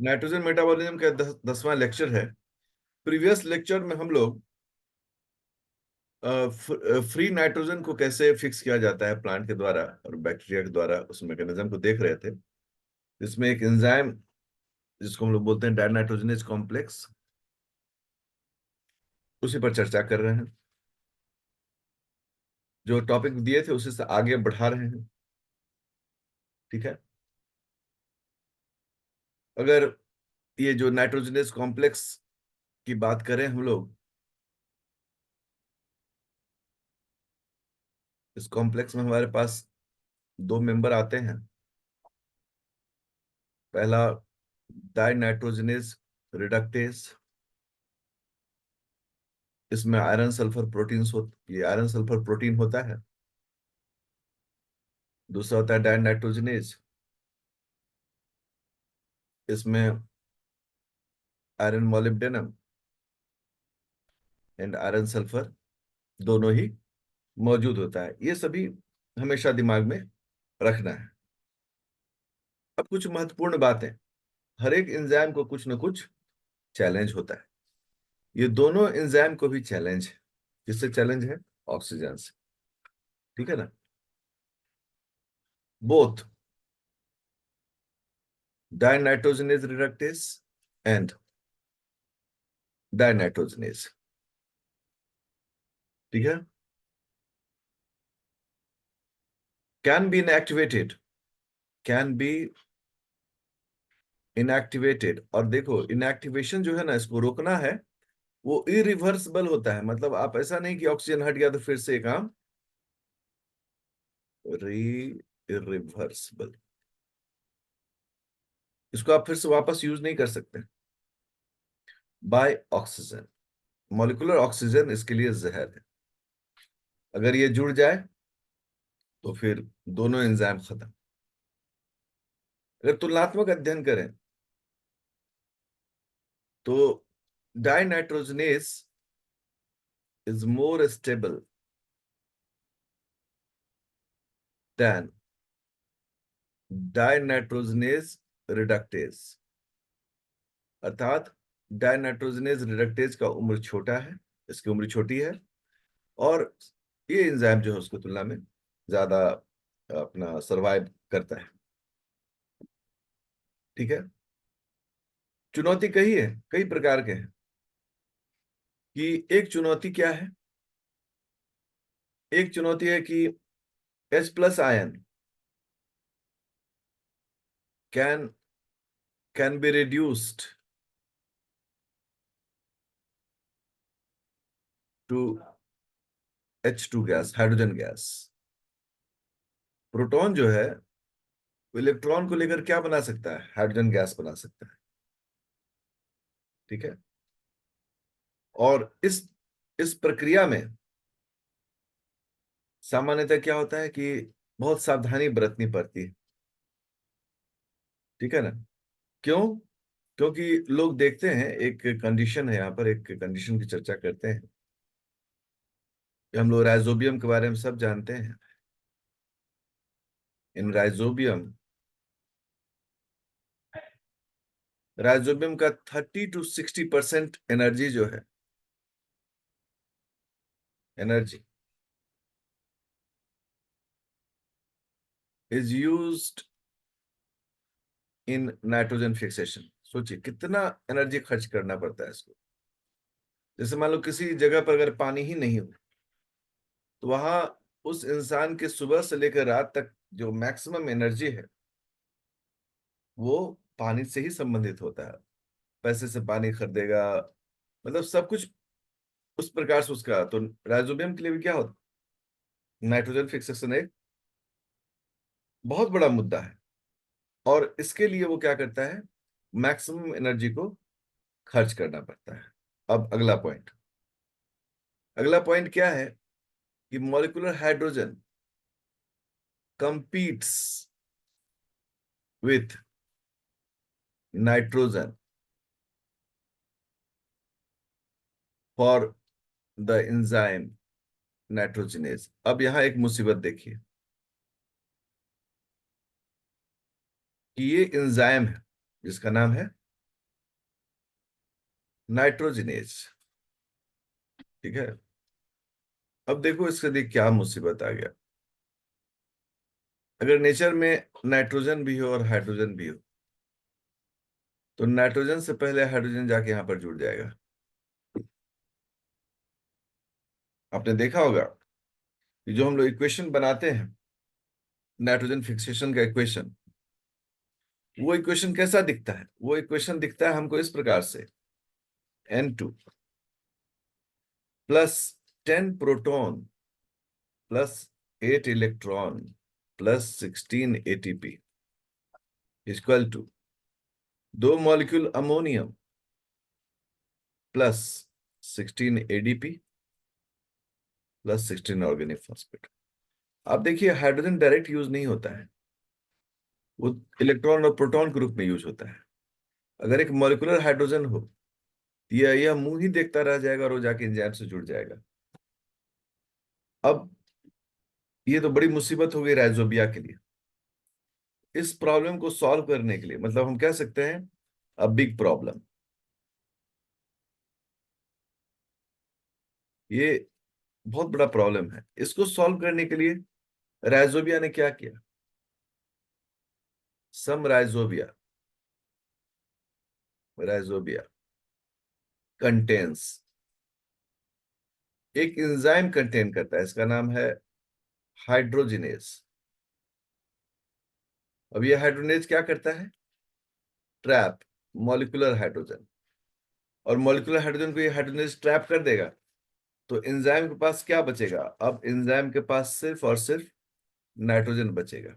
Nitrogen metabolism का 10वां lecture है। Previous lecture में हम लोग फ्री नाइट्रोजन को कैसे फिक्स किया जाता है प्लांट के द्वारा और बैक्टीरिया के द्वारा, उस मैकेनिज्म को देख रहे थे। इसमें एक एंजाइम जिसको हम लोग बोलते हैं डायनाइट्रोजनेज कॉम्प्लेक्स, उसी पर चर्चा कर रहे हैं। जो टॉपिक दिए थे उसी से आगे बढ़ा रहे हैं। ठीक है। अगर ये जो नाइट्रोजनेज कॉम्प्लेक्स की बात करें हम लोग, इस कॉम्प्लेक्स में हमारे पास दो मेंबर आते हैं। पहला डाइनाइट्रोजनेज रिडक्टेज, इसमें आयरन सल्फर प्रोटीन ये आयरन सल्फर प्रोटीन होता है। दूसरा होता है डाइनाइट्रोजनेज, इसमें iron molybdenum and iron sulphur दोनों ही मौजूद होता है। ये सभी हमेशा दिमाग में रखना है। अब कुछ महत्वपूर्ण बातें, हर एक एंजाइम को कुछ न कुछ चैलेंज होता है। ये दोनों एंजाइम को भी चैलेंज है। किससे चैलेंज है? ऑक्सीजन से। ठीक है ना। Both dinitrogenase reductase and dinitrogenase. ठीक है। Can be inactivated, can be inactivated. और देखो, इनएक्टिवेशन जो है ना, इसको रोकना है, वो इरिवर्सिबल होता है। मतलब आप ऐसा नहीं कि ऑक्सीजन हट गया तो फिर से काम, इरिवर्सिबल। इसको आप फिर से वापस यूज नहीं कर सकते। बाय ऑक्सीजन, मॉलिक्यूलर ऑक्सीजन इसके लिए जहर है। अगर ये जुड़ जाए तो फिर दोनों एंजाइम खत्म। अगर तुलनात्मक अध्ययन करें तो dinitrogenase is more stable than dinitrogenase reductase. अर्थात डाइनाइट्रोजनेज रिडक्टेज का उम्र छोटा है, इसकी उम्र छोटी है, और ये एंजाइम जो है उसकी तुलना में ज्यादा अपना सरवाइव करता है। ठीक है। चुनौती कही है, कई प्रकार के हैं। कि एक चुनौती क्या है? एक चुनौती है कि H+ आयन can can be reduced to H2 gas, hydrogen gas. Proton जो है वो इलेक्ट्रॉन को लेकर क्या बना सकता है? हाइड्रोजन गैस बना सकता है। ठीक है। और इस प्रक्रिया में सामान्यतः क्या होता है कि बहुत सावधानी बरतनी पड़ती है। ठीक है ना। क्यों? क्योंकि लोग देखते हैं, एक कंडीशन है यहाँ पर, एक कंडीशन की चर्चा करते हैं कि हम लोग राइजोबियम के बारे में सब जानते हैं। इन राइजोबियम का 30 to 60% एनर्जी जो है, energy is used in nitrogen fixation. सोचिए कितना एनर्जी खर्च करना पड़ता है इसको। जैसे मान लो किसी जगह पर अगर पानी ही नहीं हो तो वहां उस इंसान के सुबह से लेकर रात तक जो मैक्सिमम एनर्जी है वो पानी से ही संबंधित होता है। पैसे से पानी खरीदेगा, मतलब सब कुछ उस प्रकार से उसका। तो राइजोबियम के लिए भी क्या होता है? नाइट्रोजन फिक्सेशन एक बहुत बड़ा मुद्दा है, और इसके लिए वो क्या करता है? मैक्सिमम एनर्जी को खर्च करना पड़ता है। अब अगला पॉइंट क्या है? कि molecular hydrogen competes with nitrogen for the enzyme nitrogenase. अब यहां एक मुसीबत देखिए कि ये एंजाइम है जिसका नाम है नाइट्रोजनेज। ठीक है, अब देखो इसके लिए क्या मुसीबत आ गया। अगर नेचर में नाइट्रोजन भी हो और हाइड्रोजन भी हो, तो नाइट्रोजन से पहले हाइड्रोजन जाके यहां पर जुड़ जाएगा। आपने देखा होगा कि जो हम लोग इक्वेशन बनाते हैं, नाइट्रोजन फिक्सेशन का इक्वेशन, वो इक्वेशन कैसा दिखता है? वो इक्वेशन दिखता है हमको इस प्रकार से: N2 plus 10 proton plus 8 electron plus 16 ATP equal to 2 molecule ammonium plus 16 ADP plus 16 organic phosphate. आप देखिए, हाइड्रोजन डायरेक्ट यूज नहीं होता है, वो इलेक्ट्रॉन और प्रोटॉन के रूप में यूज होता है। अगर एक मॉलिक्यूलर हाइड्रोजन हो, यह मुंह ही देखता रह जाएगा और वो जाके एंजाइम से जुड़ जाएगा। अब ये तो बड़ी मुसीबत हो गई राइजोबिया के लिए। इस प्रॉब्लम को सॉल्व करने के लिए, मतलब हम कह सकते हैं अ बिग प्रॉब्लम, ये बहुत बड़ा प्रॉब्लम है। इसको सॉल्व करने के लिए राइजोबिया ने क्या किया? सम राइजोबिया राइजोबिया कंटेन्स एक एंजाइम, कंटेन करता है, इसका नाम है हाइड्रोजिनेज। अब ये हाइड्रोजिनेज क्या करता है? ट्रैप मॉलिक्यूलर हाइड्रोजन, और मॉलिक्यूलर हाइड्रोजन को ये हाइड्रोजिनेज ट्रैप कर देगा। तो एंजाइम के पास क्या बचेगा? अब एंजाइम के पास सिर्फ और सिर्फ नाइट्रोजन बचेगा।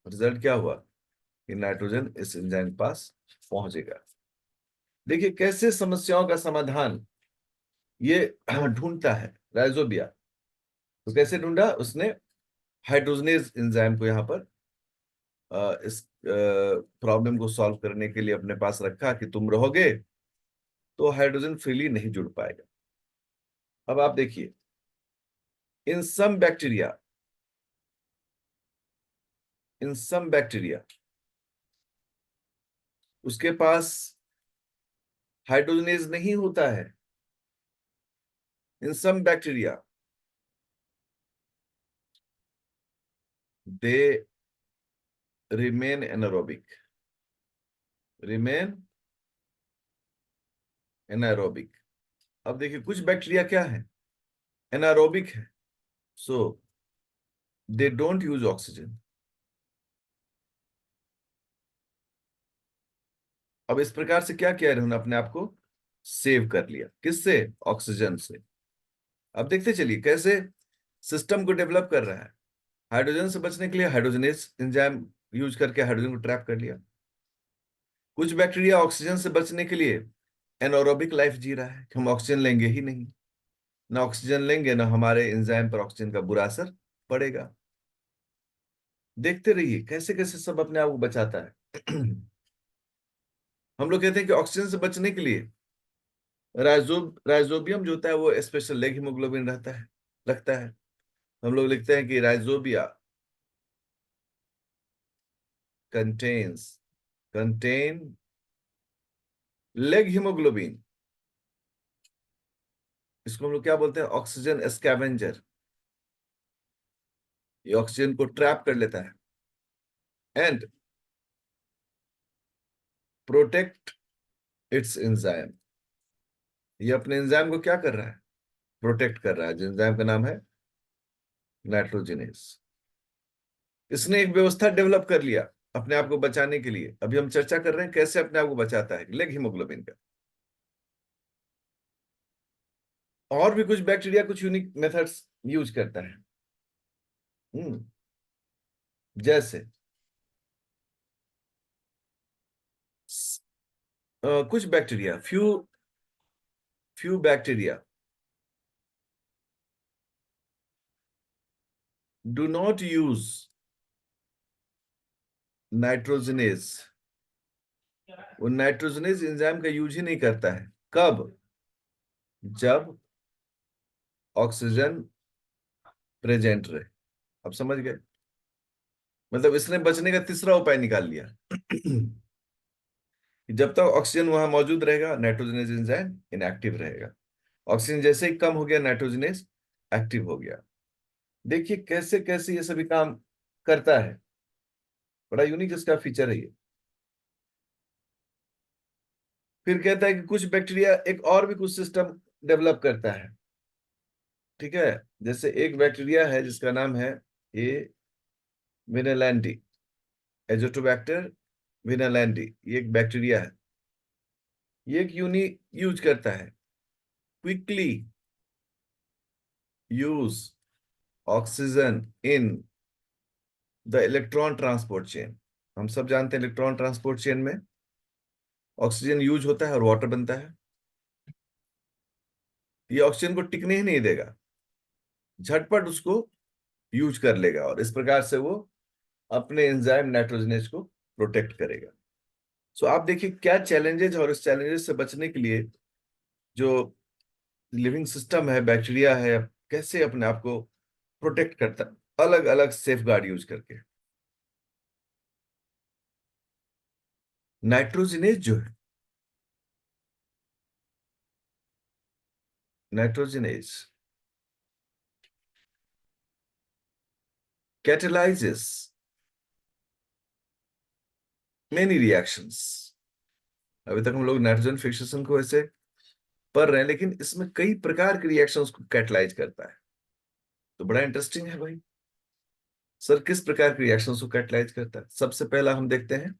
रिजल्ट क्या हुआ कि नाइट्रोजन इस एंजाइम के पास पहुंचेगा। देखिए कैसे समस्याओं का समाधान ये ढूंढता है राइजोबिया। तो कैसे ढूंढा उसने? हाइड्रोजनेज एंजाइम को यहाँ पर इस प्रॉब्लम को सॉल्व करने के लिए अपने पास रखा कि तुम रहोगे तो हाइड्रोजन फ्रीली नहीं जुड़ पाएगा। अब आप देखिए, इन सम बैक्टीरिया इन सम बैक्टीरिया उसके पास हाइड्रोजनेज नहीं होता है। In some bacteria they remain anaerobic. अब देखिए, कुछ बैक्टीरिया क्या है? एनारोबिक है। So they don't use oxygen. अब इस प्रकार से क्या किया इन्होंने? अपने आप को सेव कर लिया। किससे? ऑक्सीजन से। अब देखते चलिए कैसे सिस्टम को डेवलप कर रहा है। हाइड्रोजन से बचने के लिए हाइड्रोजनेज एंजाइम यूज करके हाइड्रोजन को ट्रैप कर लिया। कुछ बैक्टीरिया ऑक्सीजन से बचने के लिए एनारोबिक लाइफ जी रहा है कि हम ऑक्सीजन लेंगे ही नहीं। ना ऑक्सीजन लेंगे, ना हमारे एंजाइम पर ऑक्सीजन का बुरा असर पड़ेगा। देखते रहिए कैसे कैसे सब अपने आप को बचाता है। हम लोग कहते हैं कि ऑक्सीजन से बचने के लिए राइजोबियम जो होता है वो स्पेशल लेग हीमोग्लोबिन रखता है। हम लोग लिखते हैं कि rhizobia contains contain leg haemoglobin. इसको हम लोग क्या बोलते हैं? Oxygen scavenger. ये ऑक्सीजन को ट्रैप कर लेता है एंड प्रोटेक्ट इट्स एंजाइम। ये अपने एंजाइम को क्या कर रहा है? प्रोटेक्ट कर रहा है, जिस एंजाइम का नाम है नाइट्रोजिनेज। इसने एक व्यवस्था डेवलप कर लिया अपने आप को बचाने के लिए। अभी हम चर्चा कर रहे हैं कैसे अपने आप को बचाता है लेग हीमोग्लोबिन का। और भी कुछ बैक्टीरिया कुछ यूनिक मेथड्स यूज करता है। हम्म जैसे कुछ bacteria, few bacteria do not use nitrogenase. वो नाइट्रोजनेज एंजाइम का यूज ही नहीं करता है। कब? जब ऑक्सीजन प्रेजेंट रहे। अब समझ गए? मतलब इसने बचने का तीसरा उपाय निकाल लिया। जब तक ऑक्सीजन वहां मौजूद रहेगा नाइट्रोजनेज एंजाइम इनएक्टिव रहेगा। ऑक्सीजन जैसे ही कम हो गया नाइट्रोजनेज एक्टिव हो गया। देखिए कैसे कैसे ये सभी काम करता है, बड़ा यूनिक इसका फीचर है ये। फिर कहता है कि कुछ बैक्टीरिया एक और भी कुछ सिस्टम डेवलप करता है। ठीक है, जैसे एक बैक्टीरिया है जिसका नाम है ए विनलैंडी, एजोटोबैक्टर विनलैंडी, ये एक बैक्टीरिया है। ये एक यूनिक यूज करता है, quickly use oxygen in the electron transport chain. हम सब जानते हैं इलेक्ट्रॉन ट्रांसपोर्ट चेन में ऑक्सीजन यूज होता है और वाटर बनता है। ये ऑक्सीजन को टिकने ही नहीं देगा, झटपट उसको यूज कर लेगा और इस प्रकार से वो अपने एंजाइम नाइट्रोजनेज को प्रोटेक्ट करेगा। सो आप देखिए क्या चैलेंजेस, और इस चैलेंजेस से बचने के लिए जो लिविंग सिस्टम है, बैक्टीरिया है, कैसे अपने आप को प्रोटेक्ट करता है अलग अलग सेफ गार्ड यूज करके। नाइट्रोजनेज जो है, नाइट्रोजनेज catalyzes many reactions। अभी तक हम लोग नाइट्रोजन फिक्सेशन को ऐसे पढ़ रहे हैं, लेकिन इसमें कई प्रकार के रिएक्शंस को कैटलाइज करता है। तो बड़ा इंटरेस्टिंग है भाई, सर किस प्रकार के रिएक्शंस को कैटलाइज करता है। सबसे पहला हम देखते हैं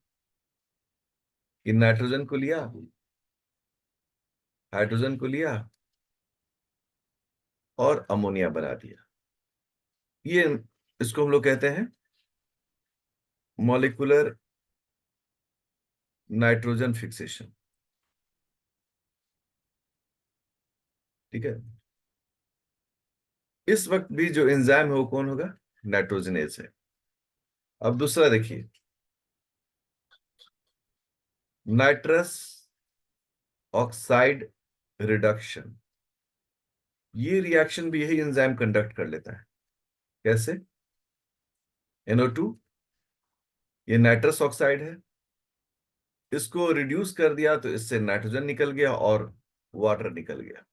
कि नाइट्रोजन को लिया, हाइड्रोजन को लिया और अमोनिया बना दिया। ये इसको हम लोग कहते हैं मॉलिक्यूलर नाइट्रोजन फिक्सेशन। ठीक है, इस वक्त भी जो एंजाइम है वो कौन होगा, नाइट्रोजनेज है। अब दूसरा देखिए, नाइट्रस ऑक्साइड रिडक्शन। ये रिएक्शन भी यही एंजाइम कंडक्ट कर लेता है। कैसे, NO2, ये नाइट्रस ऑक्साइड है, इसको रिड्यूस कर दिया तो इससे नाइट्रोजन निकल गया और वाटर निकल गया।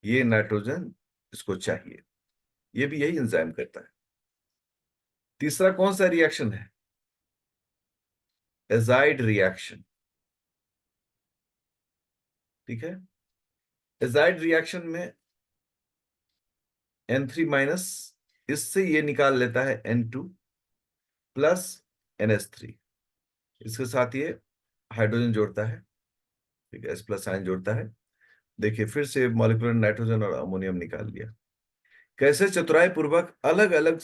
ये नाइट्रोजन इसको चाहिए, ये भी यही एंजाइम करता है। तीसरा कौन सा रिएक्शन है, एजाइड रिएक्शन। ठीक है, एजाइड रिएक्शन में N3 माइनस, इससे ये निकाल लेता है N2 प्लस NH3, इसके साथ ये हाइड्रोजन जोड़ता है। ठीक है, S+ आयन जोड़ता है। देखिए फिर से मॉलिक्यूलर नाइट्रोजन और अमोनियम निकाल लिया। कैसे चतुराई पूर्वक अलग अलग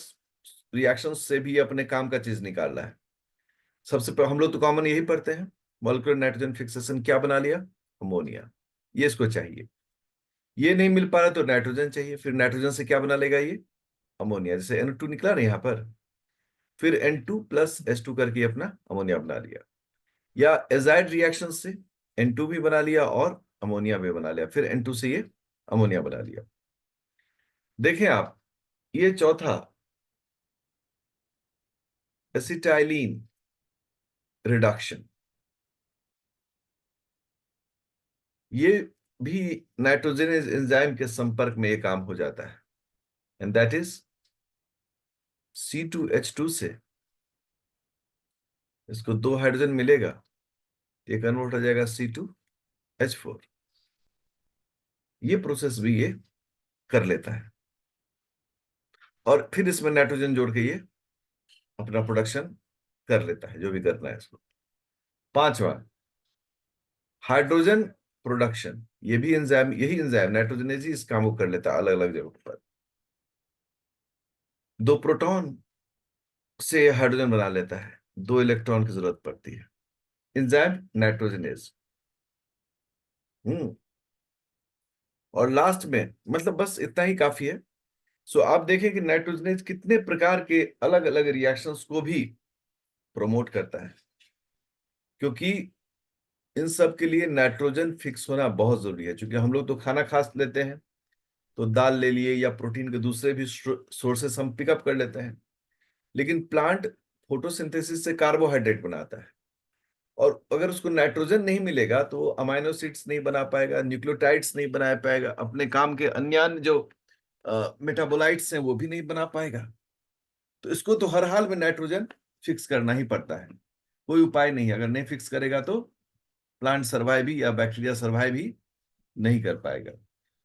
रिएक्शन से भी अपने काम का चीज निकाल रहा है। सबसे पहले हम लोग तो कॉमन यही पढ़ते हैं, मॉलिक्यूलर नाइट्रोजन फिक्सेशन क्या बना लिया, अमोनिया। ये इसको चाहिए, ये नहीं मिल पा रहा तो नाइट्रोजन चाहिए, फिर नाइट्रोजन से क्या बना लेगा ये, अमोनिया। जैसे N2 निकला ना यहाँ पर, फिर N2 + H2 करके अपना अमोनिया बना लिया। या एजाइड रिएक्शन से N2 भी बना लिया और अमोनिया भी बना लिया, फिर N2 से ये अमोनिया बना लिया। देखें आप, ये चौथा एसिटाइलिन रिडक्शन, ये भी नाइट्रोजनस एंजाइम के संपर्क में ये काम हो जाता है। एंड दैट इज C2H2 से इसको 2 हाइड्रोजन मिलेगा, ये कन्वर्ट हो जाएगा C2H4। ये प्रोसेस भी ये कर लेता है और फिर इसमें नाइट्रोजन जोड़ के ये अपना प्रोडक्शन कर लेता है, जो भी करना है इसको। पांचवा, हाइड्रोजन प्रोडक्शन। ये भी एंजाइम, यही एंजाइम नाइट्रोजनेज ही इस काम को कर लेता है अलग अलग जगहों पर। 2 प्रोटॉन से हाइड्रोजन बना लेता है, 2 इलेक्ट्रॉन की जरूरत पड़ती है, एंजाइम नाइट्रोजनेज। हम्म और लास्ट में, मतलब बस इतना ही काफी है। सो आप देखें कि नाइट्रोजनेज कितने प्रकार के अलग अलग रिएक्शंस को भी प्रमोट करता है, क्योंकि इन सब के लिए नाइट्रोजन फिक्स होना बहुत जरूरी है। क्योंकि हम लोग तो खाना खा लेते हैं, तो दाल ले लिए या प्रोटीन के दूसरे भी सोर्सेस हम पिकअप कर लेते हैं, लेकिन प्लांट फोटोसिंथेसिस से कार्बोहाइड्रेट बनाता है और अगर उसको नाइट्रोजन नहीं मिलेगा तो वो अमाइनो एसिड्स नहीं बना पाएगा, न्यूक्लियोटाइड्स नहीं बना पाएगा, अपने काम के अन्य जो मेटाबोलाइट्स हैं वो भी नहीं बना पाएगा। तो इसको तो हर हाल में नाइट्रोजन फिक्स करना ही पड़ता है, कोई उपाय नहीं। अगर नहीं फिक्स करेगा तो प्लांट सर्वाइव भी या बैक्टीरिया सर्वाइव भी नहीं कर पाएगा।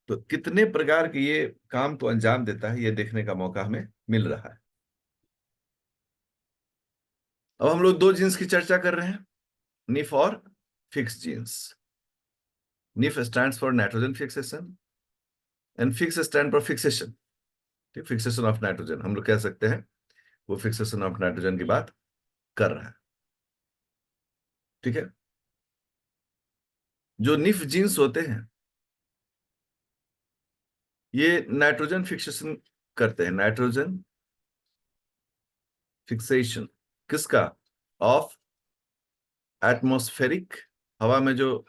तो कितने प्रकार के ये काम को अंजाम देता है, ये देखने का मौका हमें मिल रहा है। अब हम लोग दो जीन्स की चर्चा कर रहे हैं, निफ और fix genes. Nif stands for nitrogen fixation and fix stand for fixation. Fixation of nitrogen हम लोग कह सकते हैं, वो फिक्सेशन ऑफ नाइट्रोजन की बात कर रहा है। ठीक है। जो निफ जीन्स होते हैं ये नाइट्रोजन फिक्सेशन करते हैं। नाइट्रोजन फिक्सेशन किसका? ऑफ एटमॉस्फेरिक, हवा में जो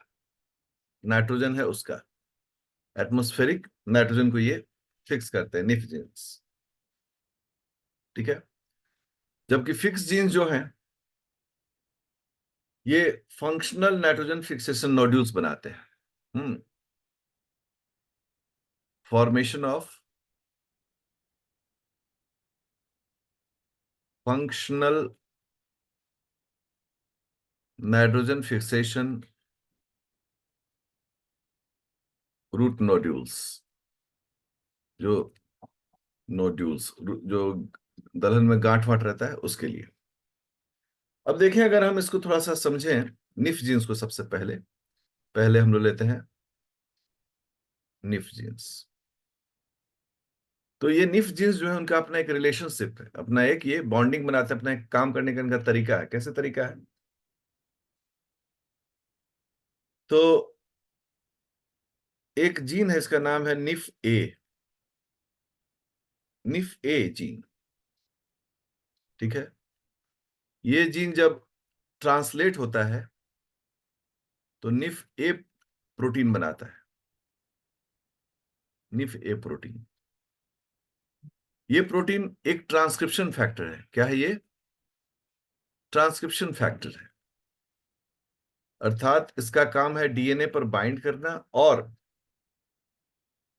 नाइट्रोजन है उसका। एटमॉस्फेरिक नाइट्रोजन को ये फिक्स करते हैं, निफ जीन्स। ठीक है। जबकि फिक्स जीन्स जो हैं ये फंक्शनल नाइट्रोजन फिक्सेशन नोड्यूल्स बनाते हैं। Formation of functional nitrogen fixation root nodules. जो नोड्यूल्स जो दलहन में गांठ वाट रहता है उसके लिए। अब देखें, अगर हम इसको थोड़ा सा समझें निफ जीन्स को, सबसे पहले पहले हम लोग लेते हैं निफ जीन्स। तो ये निफ जीन्स जो है उनका अपना एक रिलेशनशिप है, अपना एक ये बॉन्डिंग बनाते हैं, अपना एक काम करने का इनका तरीका है। कैसे तरीका है? तो एक जीन है, इसका नाम है निफ ए। निफ ए जीन। ठीक है। ये जीन जब ट्रांसलेट होता है तो निफ ए प्रोटीन बनाता है। निफ ए प्रोटीन, ये प्रोटीन एक ट्रांसक्रिप्शन फैक्टर है। क्या है ये? ट्रांसक्रिप्शन फैक्टर है। अर्थात इसका काम है डीएनए पर बाइंड करना और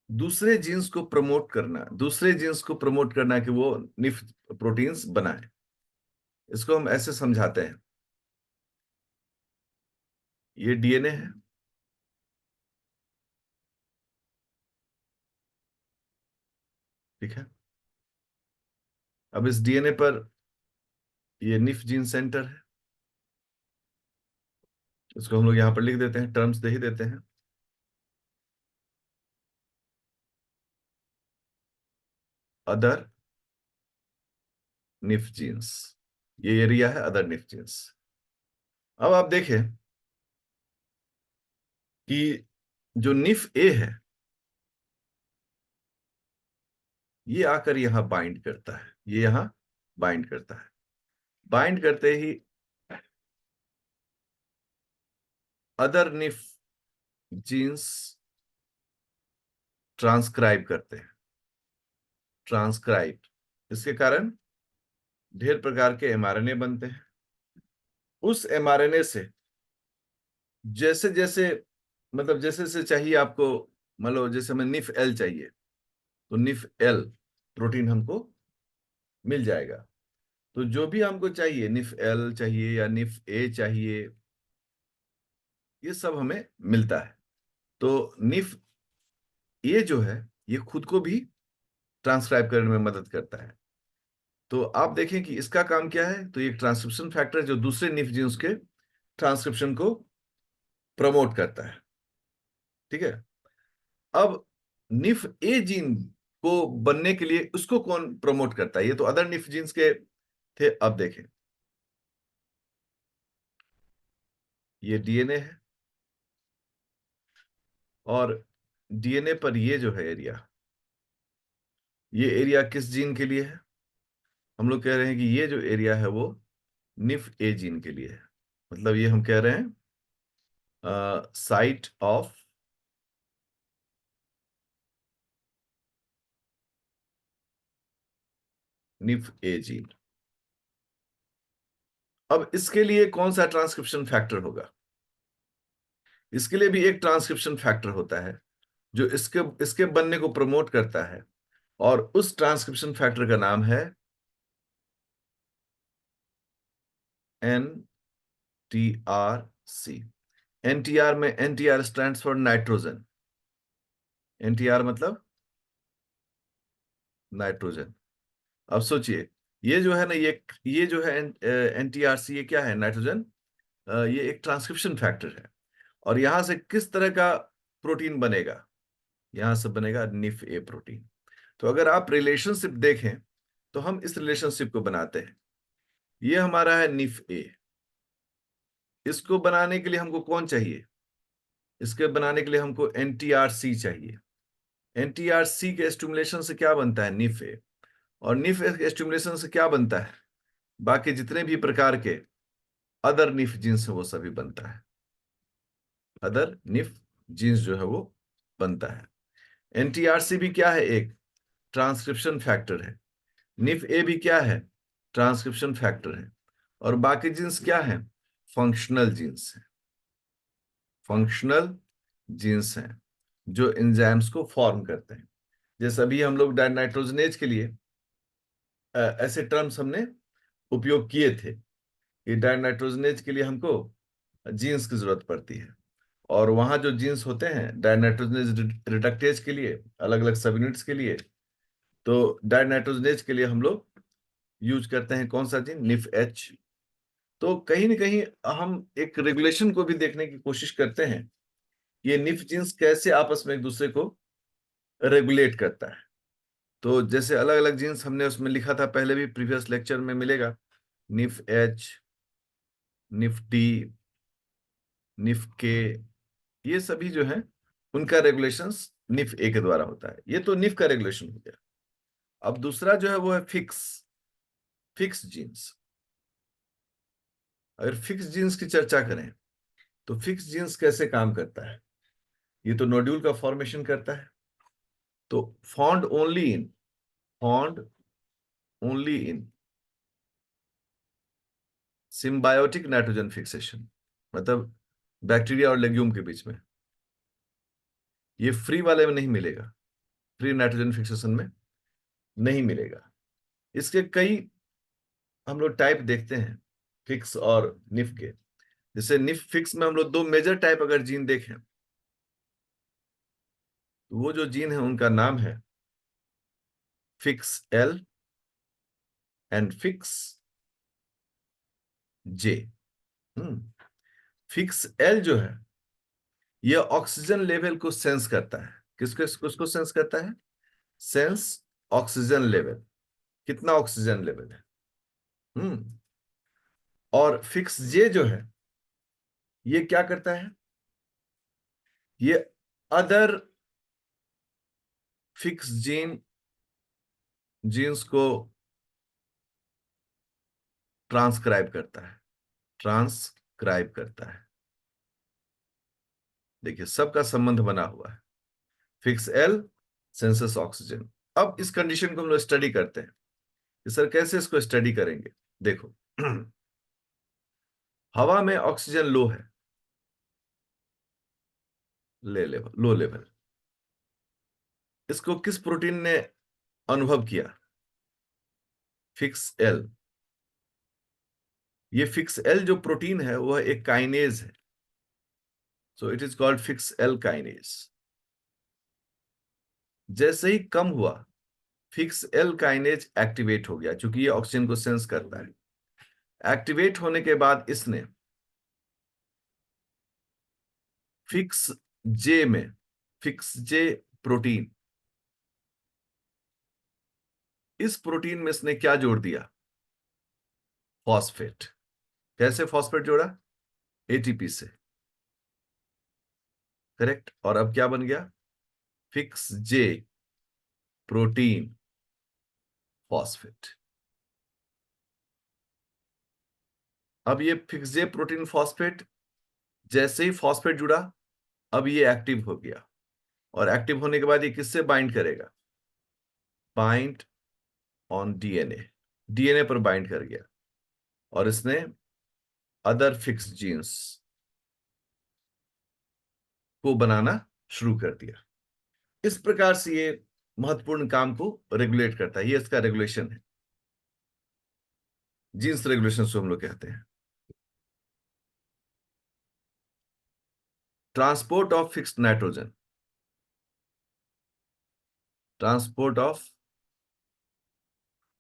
दूसरे जीन्स को प्रमोट करना, दूसरे जीन्स को प्रमोट करना कि वो निफ प्रोटीन्स बनाए। इसको हम ऐसे समझाते हैं, ये डीएनए है। ठीक है। अब इस डीएनए पर ये निफ जीन सेंटर है। इसको हम लोग यहां पर लिख देते हैं, टर्म्स दे ही देते हैं। अदर निफ जीन्स, ये एरिया है अदर निफ जीन्स। अब आप देखें कि जो निफ ए है ये आकर यहां बाइंड करता है, ये यहां बाइंड करता है। बाइंड करते ही अदर निफ जीन्स ट्रांसक्राइब करते हैं। ट्रांसक्राइब, इसके कारण ढेर प्रकार के एमआरएनए बनते हैं। उस एमआरएनए से जैसे जैसे, मतलब जैसे जैसे चाहिए आपको, मान लो जैसे हमें निफ एल चाहिए तो निफ एल प्रोटीन हमको मिल जाएगा। तो जो भी हमको चाहिए, निफ एल चाहिए या निफ ए चाहिए, ये सब हमें मिलता है। तो निफ ए जो है ये खुद को भी ट्रांसक्राइब करने में मदद करता है। तो आप देखें कि इसका काम क्या है, तो ये ट्रांसक्रिप्शन फैक्टर जो दूसरे निफ जीन्स के ट्रांसक्रिप्शन को प्रमोट करता है। ठीक है। अब निफ ए जीन को बनने के लिए उसको कौन प्रमोट करता है? ये तो अदर निफ जीन्स के थे। अब देखें, ये डीएनए है और डीएनए पर ये जो है एरिया, ये एरिया किस जीन के लिए है? हम लोग कह रहे हैं कि ये जो एरिया है वो निफ ए जीन के लिए है। मतलब ये हम कह रहे हैं site of nif A gene. अब इसके लिए कौन सा ट्रांसक्रिप्शन फैक्टर होगा? इसके लिए भी एक ट्रांसक्रिप्शन फैक्टर होता है जो इसके इसके बनने को प्रमोट करता है, और उस ट्रांसक्रिप्शन फैक्टर का नाम है NTRC। NTR में NTR stands for nitrogen. NTR मतलब नाइट्रोजन। अब सोचिए, ये जो है ना, ये जो है NTRC, ये क्या है? नाइट्रोजन। ये एक ट्रांसक्रिप्शन फैक्टर है। और यहां से किस तरह का प्रोटीन बनेगा? यहां से बनेगा निफ ए प्रोटीन। तो अगर आप रिलेशनशिप देखें तो हम इस रिलेशनशिप को बनाते हैं। ये हमारा है निफ ए। इसको बनाने के लिए हमको कौन चाहिए? इसके बनाने के लिए हमको NTRC चाहिए। NTRC के स्टिमुलेशन से क्या बनता है? निफ ए। और निफ ए के स्टिमुलेशन से क्या बनता है? बाकी जितने भी प्रकार के अदर निफ जीन्स है वो सभी बनता है। अदर निफ जीन्स जो है वो बनता है। NTRC भी क्या है? एक ट्रांसक्रिप्शन फैक्टर है। निफ ए भी क्या है? ट्रांसक्रिप्शन फैक्टर है। और बाकी जीन्स क्या है? फंक्शनल जीन्स है। फंक्शनल जीन्स हैं जो एंजाइम्स को फॉर्म करते हैं। जैसे अभी हम लोग नाइट्रोजनेज के लिए ऐसे टर्म्स हमने उपयोग किए थे कि डायनाइट्रोजनेज के लिए हमको जीन्स की जरूरत पड़ती है, और वहां जो जीन्स होते हैं डायनाइट्रोजनेज रिडक्टेज के लिए, अलग अलग सब यूनिट्स के लिए, तो डायनाइट्रोजनेज के लिए हम लोग यूज करते हैं कौन सा जीन? Nif H. तो कहीं ना कहीं हम एक रेगुलेशन को भी देखने की कोशिश करते हैं, ये निफ जीन्स कैसे आपस में एक दूसरे को रेगुलेट करता है। तो जैसे अलग अलग जीन्स हमने उसमें लिखा था पहले भी, प्रीवियस लेक्चर में मिलेगा। Nif H, nif D, nif के, ये सभी जो है उनका रेगुलेशंस निफ ए के द्वारा होता है। ये तो निफ का रेगुलेशन हो गया। अब दूसरा जो है वो है फिक्स फिक्स जीन्स। अगर फिक्स जीन्स की चर्चा करें तो फिक्स जीन्स कैसे काम करता है? ये तो नोड्यूल का फॉर्मेशन करता है। तो found only in symbiotic nitrogen fixation, मतलब बैक्टीरिया और लेग्यूम के बीच में। ये फ्री वाले में नहीं मिलेगा, फ्री नाइट्रोजन फिक्सेशन में नहीं मिलेगा। इसके कई हम लोग टाइप देखते हैं फिक्स और निफ के। जैसे निफ फिक्स में हम लोग दो मेजर टाइप अगर जीन देखें तो वो जो जीन है उनका नाम है fix L and fix J. Fix L जो है ये ऑक्सीजन लेवल को सेंस करता है। किसको सेंस करता है? सेंस ऑक्सीजन लेवल, कितना ऑक्सीजन लेवल है। हम्म और फिक्स जे जो है ये क्या करता है? ये अदर फिक्स जीन्स को ट्रांसक्राइब करता है। ट्रांसक्राइब करता है। देखिए सबका संबंध बना हुआ है। Fix L census oxygen. अब इस कंडीशन को हम लोग स्टडी करते हैं कि सर कैसे इसको स्टडी करेंगे। देखो हवा में ऑक्सीजन लो है, लो लेवल। इसको किस प्रोटीन ने अनुभव किया? Fix L. ये फिक्स एल जो प्रोटीन है वह एक काइनेज है, so it is called fix L kinase. जैसे ही कम हुआ फिक्स एल काइनेज एक्टिवेट हो गया, क्योंकि ये ऑक्सीजन को सेंस करता है। एक्टिवेट होने के बाद इसने फिक्स जे में, फिक्स जे प्रोटीन, इस प्रोटीन में इसने क्या जोड़ दिया? फॉस्फेट। कैसे फॉस्फेट जोड़ा? एटीपी से। करेक्ट। और अब क्या बन गया? फिक्स जे प्रोटीन फॉस्फेट। अब ये फिक्स जे प्रोटीन फॉस्फेट, जैसे ही फॉस्फेट जुड़ा अब ये एक्टिव हो गया, और एक्टिव होने के बाद ये किससे बाइंड करेगा? Bind on DNA. डीएनए पर बाइंड कर गया और इसने अदर फिक्स जीन्स को बनाना शुरू कर दिया। इस प्रकार से ये महत्वपूर्ण काम को रेगुलेट करता है, ये इसका रेगुलेशन है, जीन्स रेगुलेशन को हम लोग कहते हैं। Transport of fixed nitrogen, transport of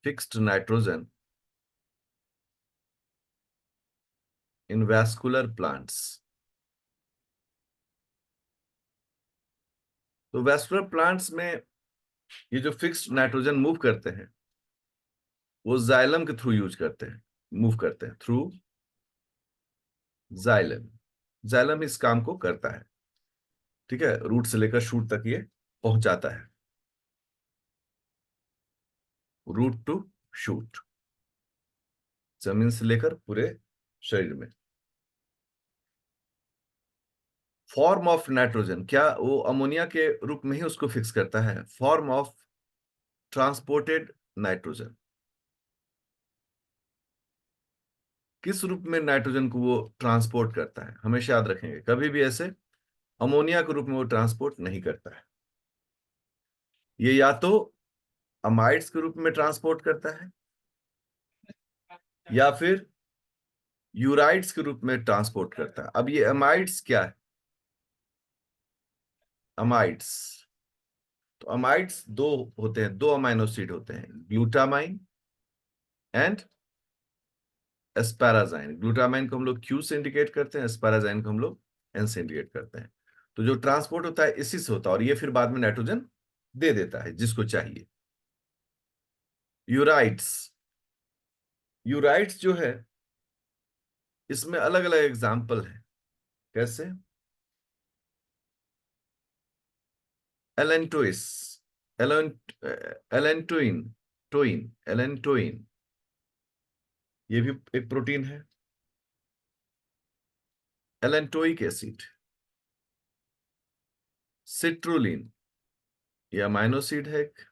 fixed nitrogen in vascular plants. तो वैस्कुलर प्लांट्स में ये जो फिक्स्ड नाइट्रोजन मूव करते हैं वो जाइलम के थ्रू यूज करते हैं, मूव करते हैं थ्रू जाइलम। जाइलम इस काम को करता है, ठीक है, रूट से लेकर शूट तक ये पहुंचाता है, रूट टू शूट, जमीन से लेकर पूरे शरीर में। फॉर्म ऑफ नाइट्रोजन, क्या वो अमोनिया के रूप में ही उसको फिक्स करता है? फॉर्म ऑफ ट्रांसपोर्टेड नाइट्रोजन, किस रूप में नाइट्रोजन को वो ट्रांसपोर्ट करता है? हमेशा याद रखेंगे, कभी भी ऐसे अमोनिया के रूप में वो ट्रांसपोर्ट नहीं करता है। ये या तो अमाइड्स के रूप में ट्रांसपोर्ट करता है या फिर यूराइड्स के रूप में ट्रांसपोर्ट करता है। अब ये अमाइड्स क्या है? अमाइड्स, तो अमाइड्स दो होते हैं, दो अमाइनो एसिड होते हैं, ग्लूटामाइन एंड एस्पैराजाइन। ग्लूटामाइन को हम लोग क्यू से इंडिकेट करते हैं, एस्पैराजाइन को हम लोग एन से इंडिकेट करते हैं। तो जो ट्रांसपोर्ट होता है इसी से होता है, और ये फिर बाद में नाइट्रोजन दे देता है जिसको चाहिए। यूराइड्स, यूराइड्स जो है इसमें अलग अलग एग्जाम्पल है। कैसे? एलेंटोइस, एलेंटोइन, टोइन, एलेंटोइन, ये भी एक प्रोटीन है। एलेंटोइक एसिड, सिट्रुलिन, ये अमाइनो एसिड है एक।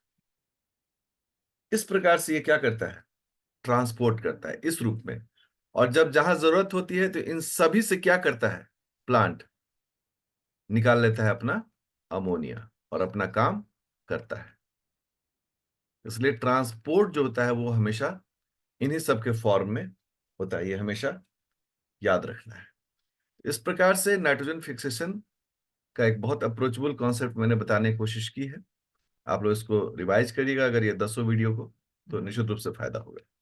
इस प्रकार से ये क्या करता है? ट्रांसपोर्ट करता है इस रूप में। और जब जहां जरूरत होती है तो इन सभी से क्या करता है? प्लांट निकाल लेता है अपना अमोनिया और अपना काम करता है। इसलिए ट्रांसपोर्ट जो होता है वो हमेशा इन्हीं सब के फॉर्म में होता है, ये हमेशा याद रखना है। इस प्रकार से नाइट्रोजन फिक्सेशन का एक बहुत अप्रोचेबल कॉन्सेप्ट मैंने बताने की कोशिश की है। आप लोग इसको रिवाइज करिएगा अगर ये 10 वीडियो को, तो निश्चित रूप से फायदा होगा।